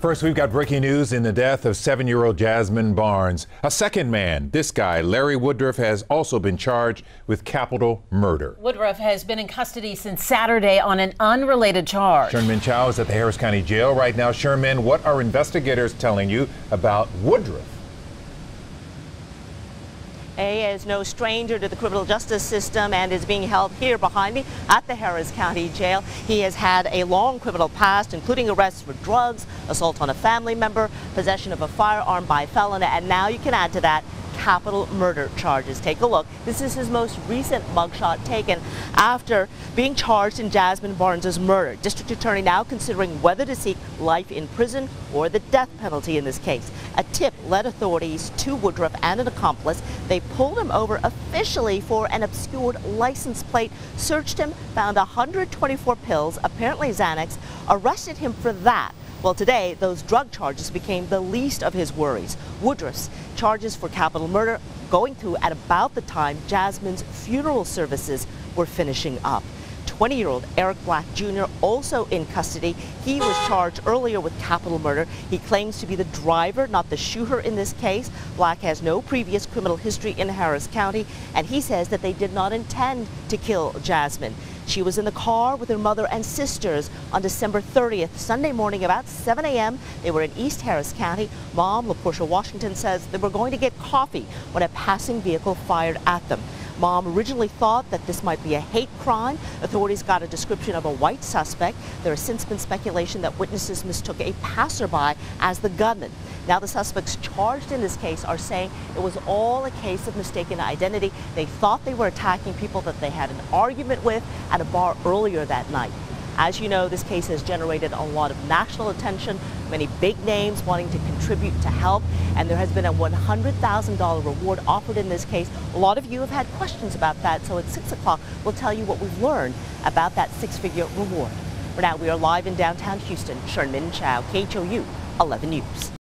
First, we've got breaking news in the death of 7-year-old Jazmine Barnes. A second man, this guy, Larry Woodruffe, has also been charged with capital murder. Woodruffe has been in custody since Saturday on an unrelated charge. Sherman Chow is at the Harris County Jail right now. Sherman, what are investigators telling you about Woodruffe? He is no stranger to the criminal justice system and is being held here behind me at the Harris County Jail. He has had a long criminal past, including arrests for drugs, assault on a family member, possession of a firearm by felon, and now you can add to that capital murder charges. Take a look. This is his most recent mugshot taken after being charged in Jazmine Barnes' murder. District Attorney now considering whether to seek life in prison or the death penalty in this case. A tip led authorities to Woodruffe and an accomplice. They pulled him over officially for an obscured license plate, searched him, found 124 pills, apparently Xanax, arrested him for that. Well, today, those drug charges became the least of his worries. Woodruffe's charges for capital murder going through at about the time Jazmine's funeral services were finishing up. 20-year-old Eric Black Jr. also in custody. He was charged earlier with capital murder. He claims to be the driver, not the shooter in this case. Black has no previous criminal history in Harris County, and he says that they did not intend to kill Jazmine. She was in the car with her mother and sisters on December 30th, Sunday morning about 7 a.m. They were in East Harris County. Mom, LaPortia Washington, says they were going to get coffee when a passing vehicle fired at them. Mom originally thought that this might be a hate crime. Authorities got a description of a white suspect. There has since been speculation that witnesses mistook a passerby as the gunman. Now the suspects charged in this case are saying it was all a case of mistaken identity. They thought they were attacking people that they had an argument with at a bar earlier that night. As you know, this case has generated a lot of national attention, many big names wanting to contribute to help, and there has been a $100,000 reward offered in this case. A lot of you have had questions about that, so at 6 o'clock we'll tell you what we've learned about that six-figure reward. For now, we are live in downtown Houston. Sherman Chow, KHOU 11 News.